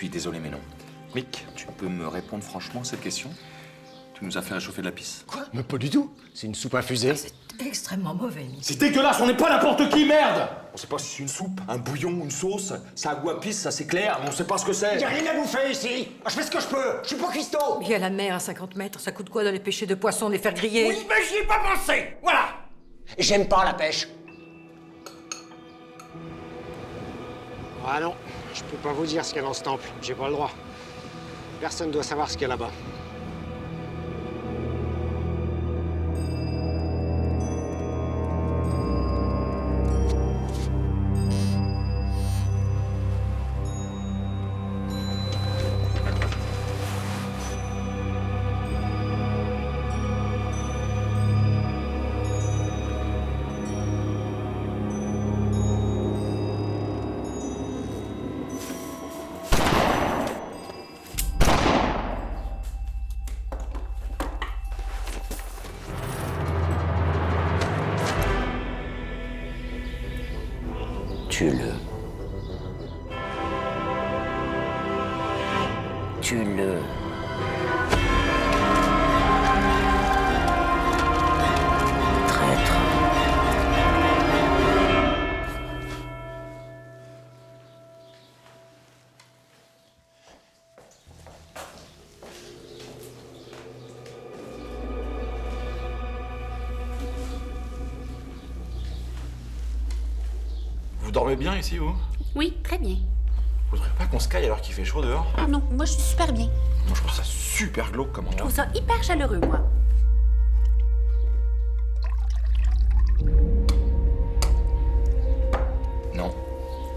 suis désolé, mais non. Mick, tu peux me répondre franchement à cette question? Tu nous as fait réchauffer de la pisse. Quoi? Mais pas du tout. C'est une soupe infusée. C'est extrêmement mauvais, Mick. C'est dégueulasse, on n'est pas n'importe qui, merde! On sait pas si c'est une soupe, un bouillon, une sauce. Ça a goût à pisse, ça c'est clair, mais on sait pas ce que c'est. Y a rien à bouffer ici. Je fais ce que je peux. Je suis pas cuistot. Il y a la mer à 50 mètres, ça coûte quoi d'aller pêcher de poissons, les faire griller? Oui, mais j'y ai pas pensé. Voilà. J'aime pas la pêche. Ah non, je peux pas vous dire ce qu'il y a dans ce temple. J'ai pas le droit. Personne doit savoir ce qu'il y a là-bas. Tue-le. Tue-le. Traître. Vous dormez bien ici, vous? Oui, très bien. Vous trouvez pas qu'on se caille alors qu'il fait chaud dehors? Ah non, moi je suis super bien. Moi, je trouve ça super glauque comme Je endroit. trouve ça hyper chaleureux, moi. Non.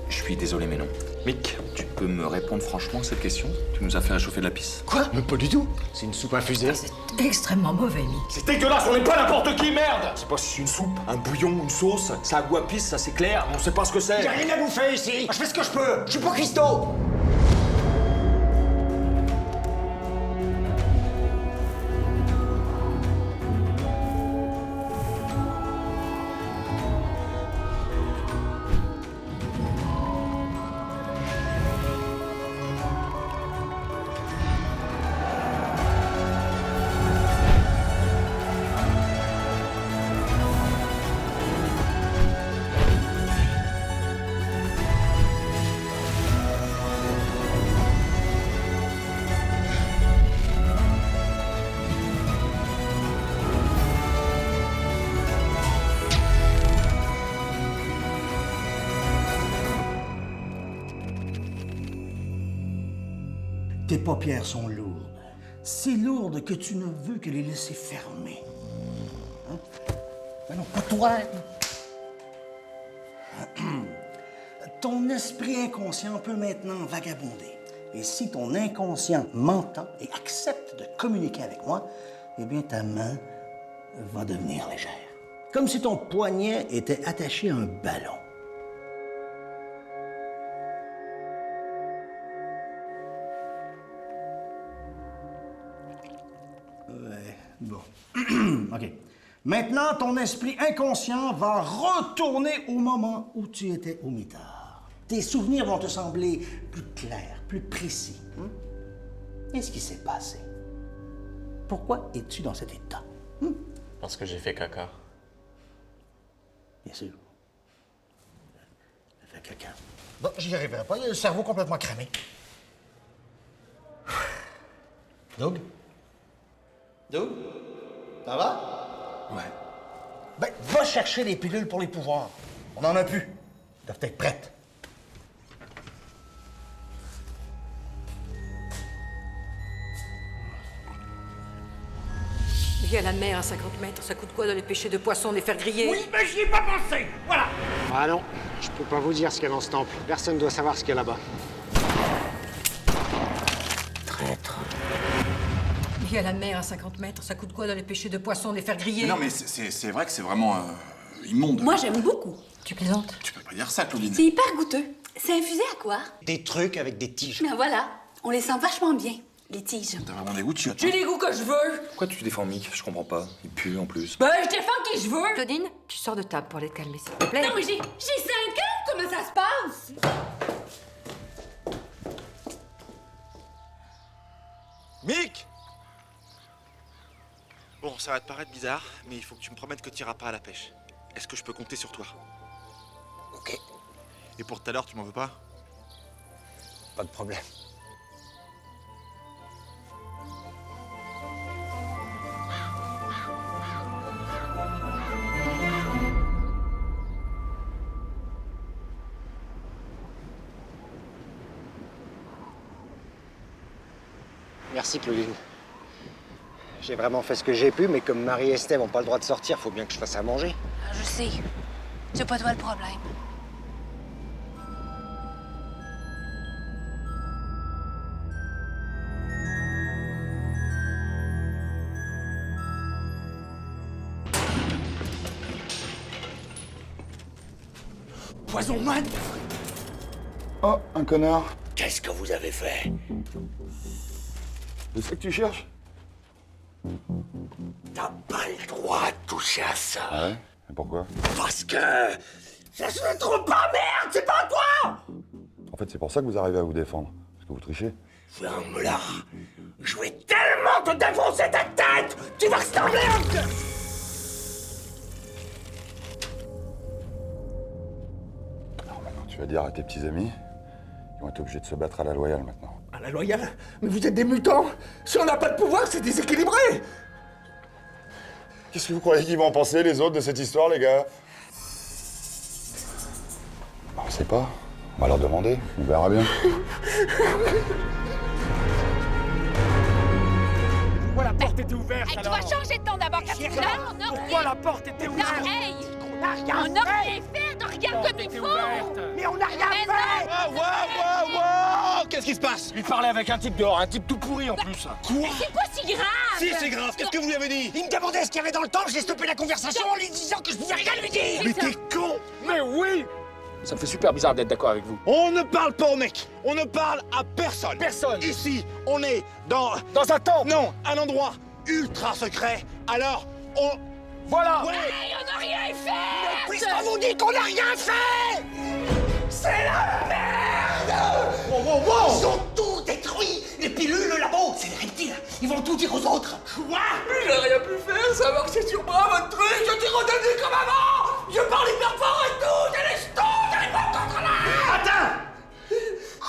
Je suis désolé, mais non. Mick, tu peux me répondre franchement à cette question? Tu nous as fait réchauffer de la pisse. Quoi? Mais pas du tout. C'est une soupe infusée. C'est extrêmement mauvais, Mick. C'est dégueulasse, on n'est pas n'importe qui, merde! On sait pas si c'est une soupe, un bouillon, une sauce. Ça a goût à pisse, ça c'est clair, mais on sait pas ce que c'est. Y a rien à bouffer ici. Je fais ce que je peux. Je suis pas cuistot. Tes paupières sont lourdes. Si lourdes que tu ne veux que les laisser fermer. Hein? Ben non, pas toi. Ton esprit inconscient peut maintenant vagabonder. Et si ton inconscient m'entend et accepte de communiquer avec moi, eh bien, ta main va devenir légère. Comme si ton poignet était attaché à un ballon. Bon. OK. Maintenant, ton esprit inconscient va retourner au moment où tu étais au mitard. Tes souvenirs vont te sembler plus clairs, plus précis. Qu'est-ce qui s'est passé? Pourquoi es-tu dans cet état? Parce que j'ai fait caca. Bien sûr. Fait caca. Bon, j'y arriverai pas. Il a le cerveau complètement cramé. Doug? Doug? Ça va? Ouais. Ben, va chercher les pilules pour les pouvoirs. On en a plus. Elles doivent être prêtes. Il y a la mer à 50 mètres, ça coûte quoi d'aller pêcher de poissons, les faire griller? Oui, mais j'y ai pas pensé. Voilà. Ah non, je peux pas vous dire ce qu'il y a dans ce temple. Personne doit savoir ce qu'il y a là-bas. Traître. Il y a la mer à 50 mètres, ça coûte quoi d'aller pêcher de poissons, les faire griller? Non, mais c'est vrai que c'est vraiment immonde. Moi j'aime beaucoup. Tu plaisantes? Tu peux pas dire ça, Claudine. C'est hyper goûteux. C'est infusé à quoi? Des trucs avec des tiges. Ben voilà, on les sent vachement bien, les tiges. T'as vraiment des goûts de chiottes. J'ai les goûts que je veux! Pourquoi tu défends Mick? Je comprends pas. Il pue en plus. Ben, je défends qui je veux! Claudine, tu sors de table pour aller te calmer, s'il te plaît. Non mais j'ai 5 ans, comment ça se passe? Mick! Bon, ça va te paraître bizarre, mais il faut que tu me promettes que tu iras pas à la pêche. Est-ce que je peux compter sur toi? Ok, Et pour tout à l'heure, tu m'en veux pas? pas de problème. Merci, Claudine. J'ai vraiment fait ce que j'ai pu, mais comme Marie et Steve n'ont pas le droit de sortir, faut bien que je fasse à manger. Je sais. C'est pas toi le problème. Poison man! Oh, un connard. Qu'est-ce que vous avez fait? C'est ça que tu cherches? T'as pas le droit de toucher à ça. Ah ouais? Et pourquoi? Parce que... ça se trouve pas, merde, c'est pas toi! En fait, c'est pour ça que vous arrivez à vous défendre. Parce que vous trichez. Ferme-la. Je vais tellement te défoncer ta tête! Tu vas ressembler à... Alors maintenant, tu vas dire à tes petits amis, ils vont être obligés de se battre à la loyale maintenant. À la loyale? Mais vous êtes des mutants! Si on n'a pas de pouvoir, c'est déséquilibré! Qu'est-ce que vous croyez qu'ils vont en penser, les autres, de cette histoire, les gars? On sait pas. On va leur demander. On verra bien. Pourquoi la porte était ouverte Hey, tu alors? vas changer de ton d'abord, Capitaine. Là, on a Pourquoi la porte était Non, ouverte? hey! On n'a rien On n'a rien fait! Regarde comme il faut! Mais on n'a rien fait! Wow! Qu'est-ce qui se passe? Il parlait avec un type dehors, un type tout pourri en plus. Mais c'est pas si grave! Si, c'est grave, qu'est-ce que vous lui avez dit? Il me demandait ce qu'il y avait dans le temps, j'ai stoppé la conversation en lui disant que je pouvais rien lui dire. Mais t'es con! Mais oui! Ça me fait super bizarre d'être d'accord avec vous. On ne parle pas au mec, on ne parle à personne. Personne. Ici, on est dans Dans un temple! non, un endroit ultra secret. Alors, on... Voilà! Ouais. Hey, on n'a rien fait! Puisqu'on vous dit qu'on n'a rien fait! C'est la merde! Ils ont tout détruit! Les pilules, le labo! C'est les reptiles! Ils vont tout dire aux autres! Quoi? J'ai rien pu faire, ça marchait sur moi, votre truc! Je t'ai redonné comme avant! Je parle hyper fort et tout! T'es les jetons! T'es les bons contre là! Attends!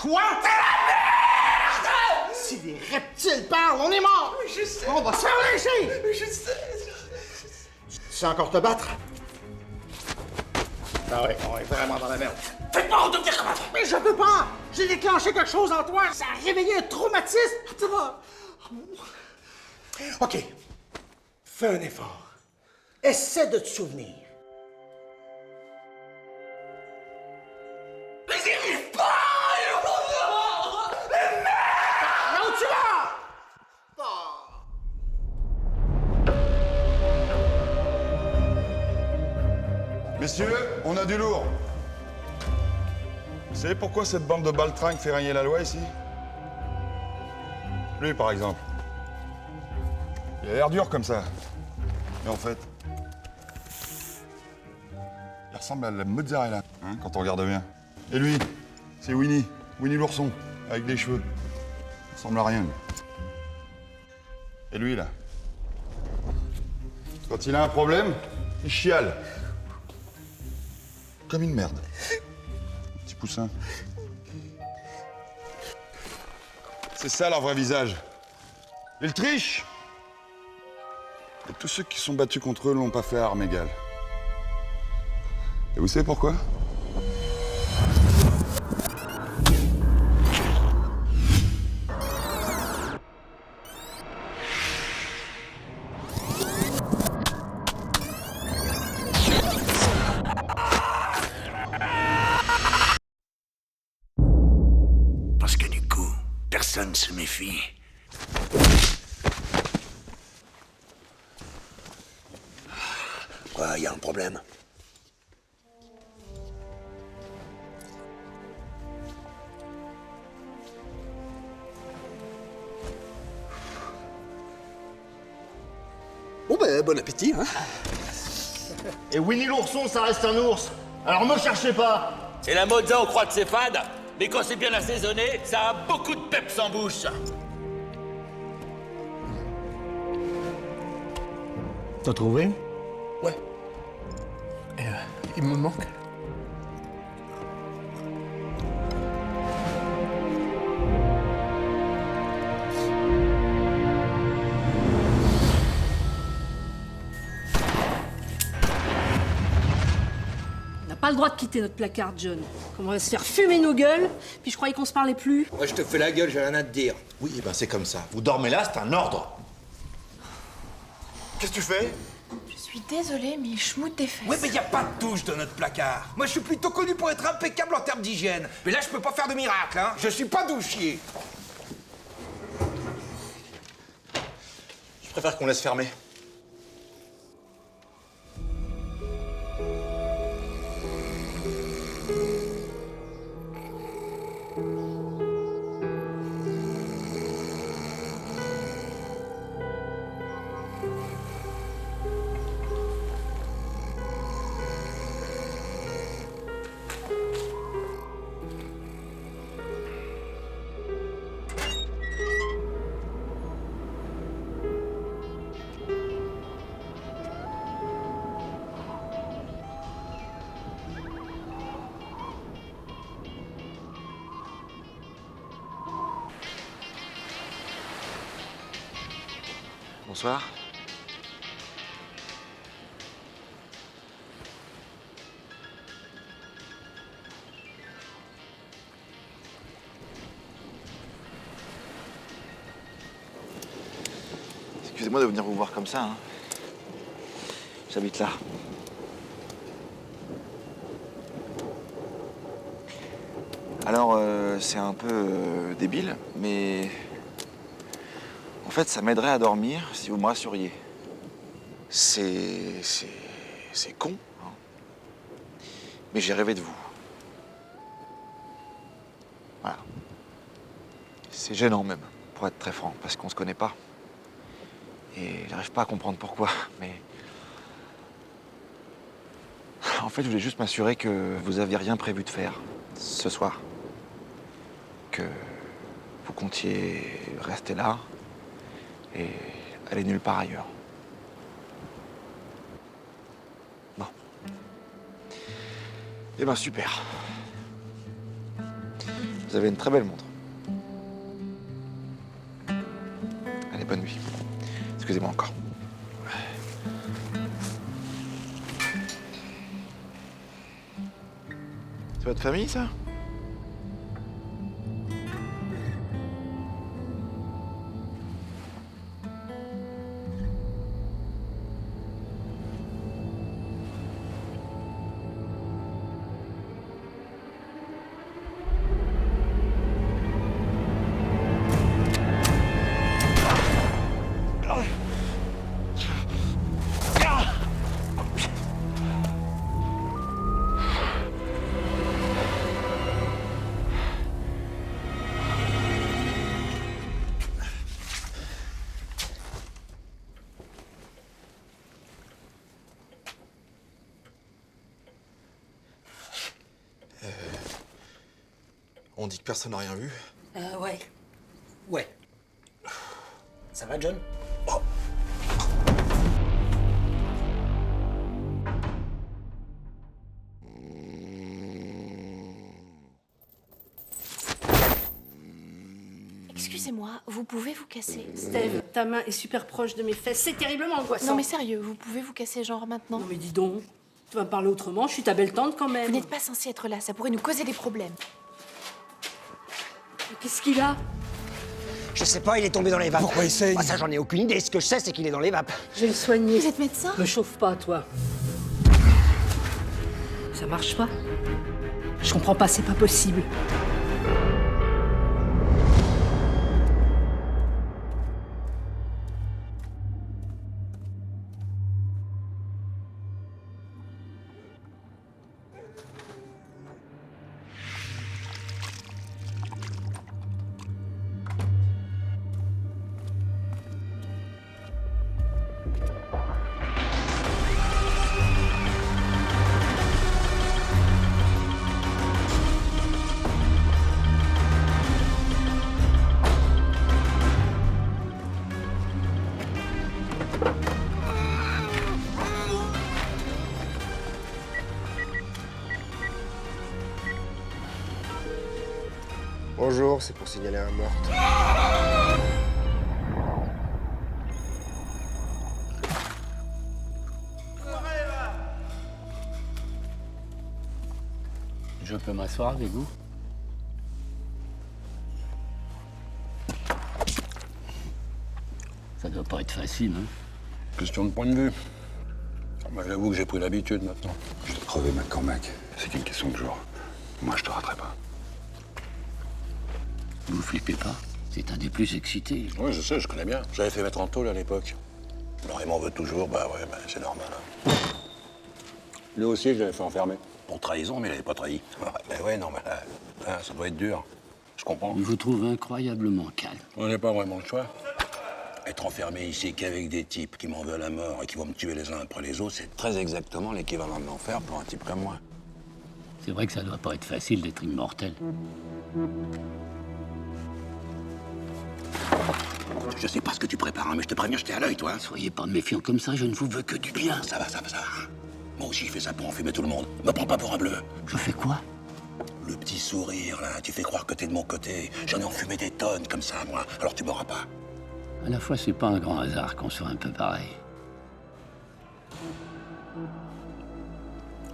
Quoi? C'est la merde! Si les reptiles parlent, on est mort! Je sais! On va se faire lyncher! Je sais! Tu sais encore te battre? Ah ouais, on est vraiment dans la merde. Faites-moi redevenir comme avant! Mais je peux pas! J'ai déclenché quelque chose en toi! Ça a réveillé un traumatisme! Tu vois? OK. Fais un effort. Essaie de te souvenir. Mais j'y arrive pas! Mais merde! Là où tu vas! Messieurs, on a du lourd. Vous savez pourquoi cette bande de baltringues fait régner la loi ici? Lui, par exemple. Il a l'air dur comme ça. Mais en fait... il ressemble à la mozzarella, hein, quand on regarde bien. Et lui, c'est Winnie. Winnie l'ourson, avec des cheveux. Il ressemble à rien, lui. Et lui, là. Quand il a un problème, il chiale. Comme une merde. Petit poussin. C'est ça leur vrai visage. Ils trichent. Et tous ceux qui sont battus contre eux l'ont pas fait à armes égales. Et vous savez pourquoi? Parce que du coup, personne se méfie. Quoi, y a un problème? Bon ben, bon appétit, hein? Et Winnie l'ourson, ça reste un ours. Alors me cherchez pas. C'est la mozza, on croit que c'est fade, mais quand c'est bien assaisonné, ça a beaucoup de peps en bouche. T'as trouvé? Ouais. Et il me manque. On n'a pas le droit de quitter notre placard, John. Comme on va se faire fumer nos gueules, puis je croyais qu'on se parlait plus. Moi, je te fais la gueule, j'ai rien à te dire. Oui, ben c'est comme ça. Vous dormez là, c'est un ordre. Qu'est-ce que tu fais? Je suis désolée, mais il schmoute des fesses. Ouais, mais y a pas de douche dans notre placard. Moi, je suis plutôt connu pour être impeccable en termes d'hygiène. Mais là, je peux pas faire de miracle, hein. Je suis pas douchier. Je préfère qu'on laisse fermer. Bonsoir. Excusez-moi de venir vous voir comme ça, hein. J'habite là. Alors, c'est un peu débile, mais... En fait, ça m'aiderait à dormir si vous me rassuriez. C'est con, hein. Mais j'ai rêvé de vous. Voilà. C'est gênant même, pour être très franc, parce qu'on se connaît pas. Et j'arrive pas à comprendre pourquoi, mais... En fait, je voulais juste m'assurer que vous aviez rien prévu de faire ce soir. Que vous comptiez rester là et aller nulle part ailleurs. Bon. Eh ben super. Vous avez une très belle montre. Allez, bonne nuit. Excusez-moi encore. C'est votre famille, ça ? On dit que personne n'a rien vu. Ouais. Ouais. Ça va, John? Excusez-moi, vous pouvez vous casser? Steve, ta main est super proche de mes fesses. C'est terriblement angoissant. Non mais sérieux, vous pouvez vous casser genre maintenant? Non mais dis donc, tu vas me parler autrement, je suis ta belle tante quand même. Vous n'êtes pas censé être là, ça pourrait nous causer des problèmes. Qu'est-ce qu'il a? Je sais pas, il est tombé dans les vapes. Pourquoi il saigne? Ça, j'en ai aucune idée. Ce que je sais, c'est qu'il est dans les vapes. Je vais le soigner. Vous êtes médecin? Me chauffe pas, toi. Ça marche pas? Je comprends pas, c'est pas possible. Bonjour, c'est pour signaler un meurtre. Je peux m'asseoir avec vous? Ça doit pas être facile, hein? Question de point de vue. Moi, j'avoue que j'ai pris l'habitude maintenant. Je vais crever, mec, quand mec. C'est qu'une question de jour. Moi, je te raterai pas. Vous flippez pas? C'est un des plus excités. Oui, je sais, je connais bien. J'avais fait mettre en tôle à l'époque. Alors, il m'en veut toujours, bah ouais, bah, c'est normal. Hein. Lui aussi, je l'avais fait enfermer. Pour trahison, mais il avait pas trahi. Mais ouais, non, mais là, ça doit être dur. Je comprends. Je vous trouve incroyablement calme. On n'a pas vraiment le choix. Être enfermé ici qu'avec des types qui m'en veulent à mort et qui vont me tuer les uns après les autres, c'est très exactement l'équivalent de l'enfer pour un type comme moi. C'est vrai que ça doit pas être facile d'être immortel. Je sais pas ce que tu prépares, hein, mais je te préviens, je t'ai à l'œil, toi. Soyez pas méfiant comme ça, je ne vous veux que du bien. Ça va. Moi aussi, je fais ça pour enfumer tout le monde. Me prends pas pour un bleu. Je fais quoi? Le petit sourire, là, tu fais croire que t'es de mon côté. J'en ai enfumé des tonnes comme ça, moi. Alors tu m'auras pas. À la fois, c'est pas un grand hasard qu'on soit un peu pareil.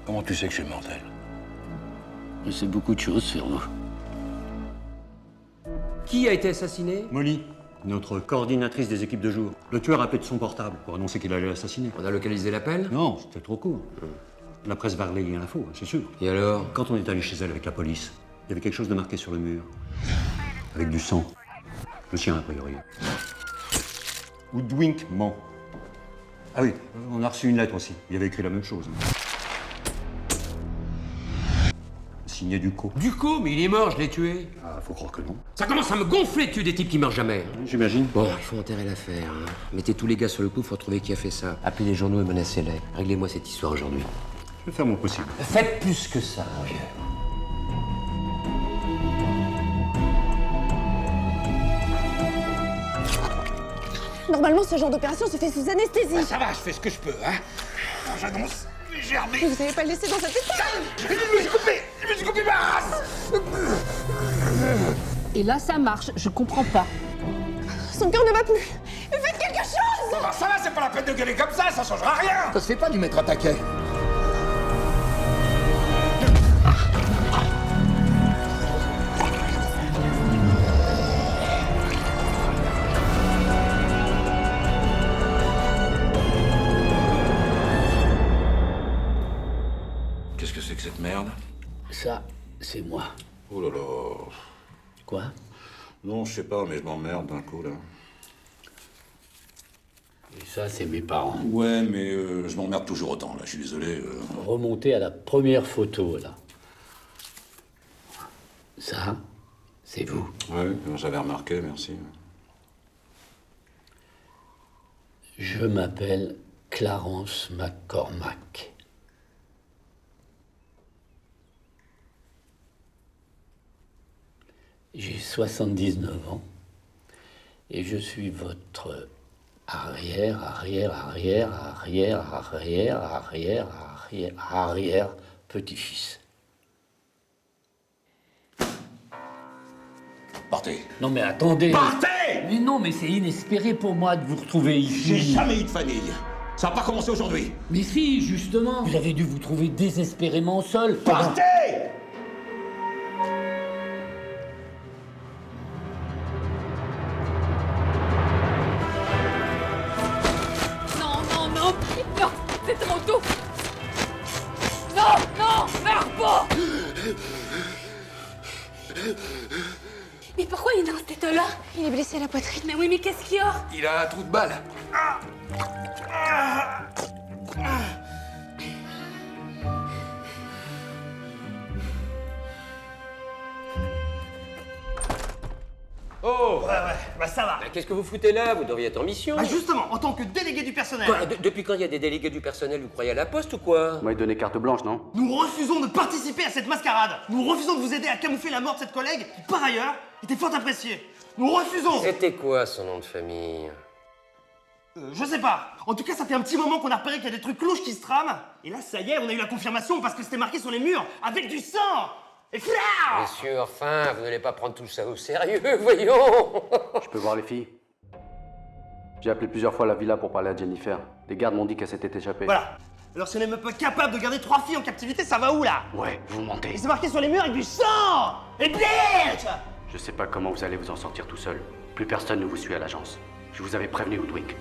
Comment tu sais que je suis mortel? Je sais beaucoup de choses sur vous. Qui a été assassiné? Molly, notre coordinatrice des équipes de jour. Le tueur a appelé de son portable pour annoncer qu'il allait l'assassiner. On a localisé l'appel? Non, c'était trop court. La presse va relayer l'info, c'est sûr. Et alors? Quand on est allé chez elle avec la police, il y avait quelque chose de marqué sur le mur. Avec du sang. Le sien, a priori. Woodwink ment. Ah oui, on a reçu une lettre aussi. Il y avait écrit la même chose. Signé Ducos. Ducos? Mais il est mort, je l'ai tué. Ah, faut croire que non. Ça commence à me gonfler de tuer des types qui meurent jamais. J'imagine. Bon, il faut enterrer l'affaire. Hein. Mettez tous les gars sur le coup, faut trouver qui a fait ça. Appelez les journaux et menacez-les. Réglez-moi cette histoire aujourd'hui. Je vais faire mon possible. Faites plus que ça, mon vieux. Normalement, ce genre d'opération se fait sous anesthésie. Ah, ça va, je fais ce que je peux, hein. J'annonce, j'ai germé. Vous n'allez pas le laisser dans cet état. Je me suis coupé ma race. Et là, ça marche, je comprends pas. Son cœur ne va plus. Faites quelque chose. Bon, bah, ça va, c'est pas la peine de gueuler comme ça changera rien. Ça se fait pas du mettre à taquet. Qu'est-ce que c'est que cette merde? Ça, c'est moi. Oh là là. Quoi? Non, je sais pas, mais je m'emmerde d'un coup, là. Et ça, c'est mes parents. Ouais, mais je m'emmerde toujours autant, là. Je suis désolé. Remontez à la première photo, là. Ça, c'est vous. Ouais, j'avais remarqué, merci. Je m'appelle Clarence McCormack. J'ai 79 ans et je suis votre arrière petit-fils. Partez. Non mais attendez. Partez! Mais non, mais c'est inespéré pour moi de vous retrouver ici. J'ai jamais eu de famille. Ça n'a pas commencé aujourd'hui. Mais si, justement. Vous avez dû vous trouver désespérément seul. Partez! Non, c'est trop tôt. Non, meurs pas. Mais pourquoi il est dans cet état-là? Il est blessé à la poitrine. Mais oui, mais qu'est-ce qu'il y a? Il a un trou de balle. Oh! Ouais, bah ça va. Bah, qu'est-ce que vous foutez là? Vous devriez être en mission. Bah justement, en tant que délégué du personnel. Quoi, depuis quand il y a des délégués du personnel, vous croyez à la poste ou quoi? On m'a donné carte blanche, non? Nous refusons de participer à cette mascarade. Nous refusons de vous aider à camoufler la mort de cette collègue qui, par ailleurs, était fort appréciée. Nous refusons. C'était quoi son nom de famille? Je sais pas. En tout cas, ça fait un petit moment qu'on a repéré qu'il y a des trucs louches qui se trament. Et là, ça y est, on a eu la confirmation parce que c'était marqué sur les murs avec du sang. Et flau! Messieurs, enfin, vous n'allez pas prendre tout ça au sérieux, voyons. Je peux voir les filles? J'ai appelé plusieurs fois la villa pour parler à Jennifer. Les gardes m'ont dit qu'elle s'était échappée. Voilà. Alors si on n'est même pas capable de garder 3 filles en captivité, ça va où là? Ouais, vous mentez. Et c'est marqué sur les murs avec du sang! Et bitch! Je sais pas comment vous allez vous en sortir tout seul. Plus personne ne vous suit à l'agence. Je vous avais prévenu, Woodwick.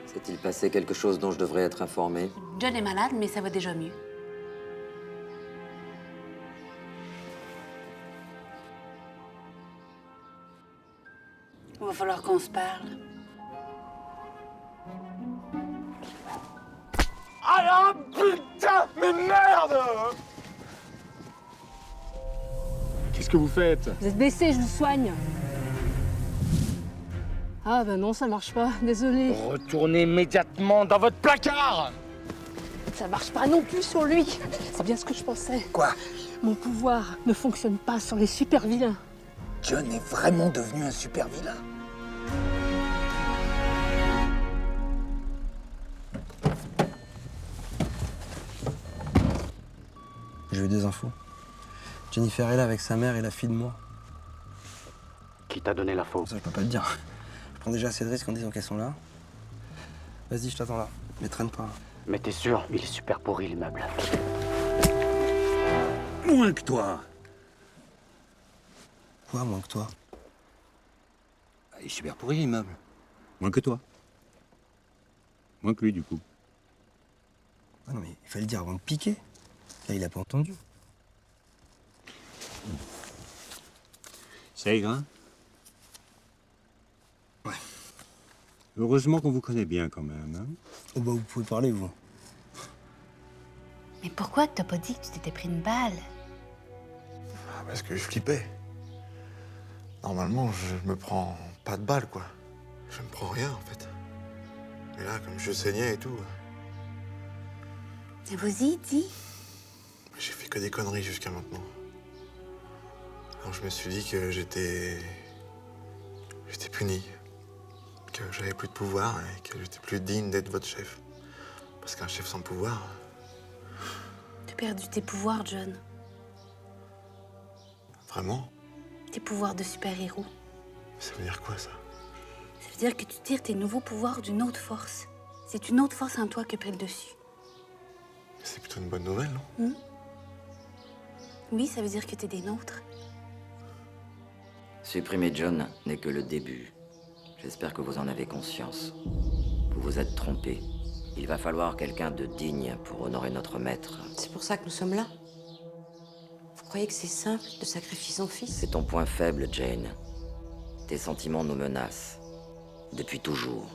S'est-il passé quelque chose dont je devrais être informé? John est malade, mais ça va déjà mieux. Il va falloir qu'on se parle. Ah putain, mais merde! Qu'est-ce que vous faites? Vous êtes blessé, je vous soigne. Ah ben non, ça marche pas, désolé. Retournez immédiatement dans votre placard! Ça marche pas non plus sur lui. C'est bien ce que je pensais. Quoi? Mon pouvoir ne fonctionne pas sur les super vilains. John est vraiment devenu un super vilain. J'ai eu des infos. Jennifer est là avec sa mère et la fille de moi. Qui t'a donné l'info? Ça, je peux pas te dire. Je prends déjà assez de risques en disant qu'elles sont là. Vas-y, je t'attends là. Mais traîne pas. Mais t'es sûr? Il est super pourri, l'immeuble. Moins que toi. Quoi, moins que toi? Il est super pourri, l'immeuble. Moins que toi. Moins que lui, du coup. Ah non, mais il fallait le dire avant de piquer. Là, il a pas entendu. Ça ira, hein? Ouais. Heureusement qu'on vous connaît bien, quand même, hein? Oh bah, vous pouvez parler, vous. Mais pourquoi t'as pas dit que tu t'étais pris une balle? Parce que je flippais. Normalement, je me prends pas de balle, quoi. Je me prends rien, en fait. Mais là, comme je saignais et tout, Vas-y, dis. j'ai fait que des conneries jusqu'à maintenant. Alors je me suis dit que j'étais puni. Que j'avais plus de pouvoir et que j'étais plus digne d'être votre chef. Parce qu'un chef sans pouvoir... T'as perdu tes pouvoirs, John. Vraiment? Tes pouvoirs de super-héros. Ça veut dire quoi, ça? Ça veut dire que tu tires tes nouveaux pouvoirs d'une autre force. C'est une autre force en toi qui a pris le dessus. C'est plutôt une bonne nouvelle, non? Oui, ça veut dire que t'es des nôtres. Supprimer John n'est que le début. J'espère que vous en avez conscience. Vous vous êtes trompé. Il va falloir quelqu'un de digne pour honorer notre maître. C'est pour ça que nous sommes là. Vous croyez que c'est simple de sacrifier son fils? C'est ton point faible, Jane. Tes sentiments nous menacent. Depuis toujours.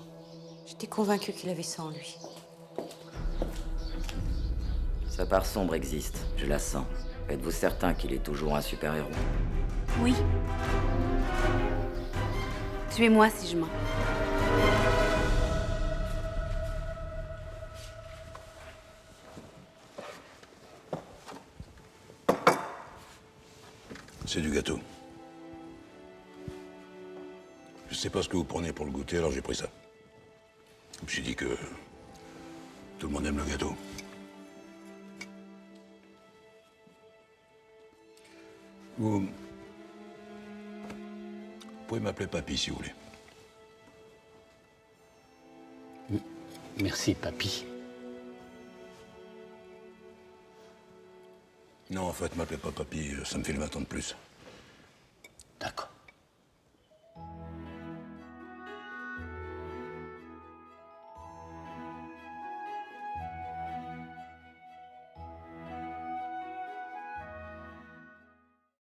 J'étais convaincue qu'il avait ça en lui. Sa part sombre existe, je la sens. Êtes-vous certain qu'il est toujours un super-héros? Oui. Tuez-moi si je mens. C'est du gâteau. Je sais pas ce que vous prenez pour le goûter, alors j'ai pris ça. Je me suis dit que tout le monde aime le gâteau. Vous pouvez m'appeler Papy si vous voulez. Merci, Papy. Non, en fait, m'appelez pas Papy, ça me fait le 20 ans de plus.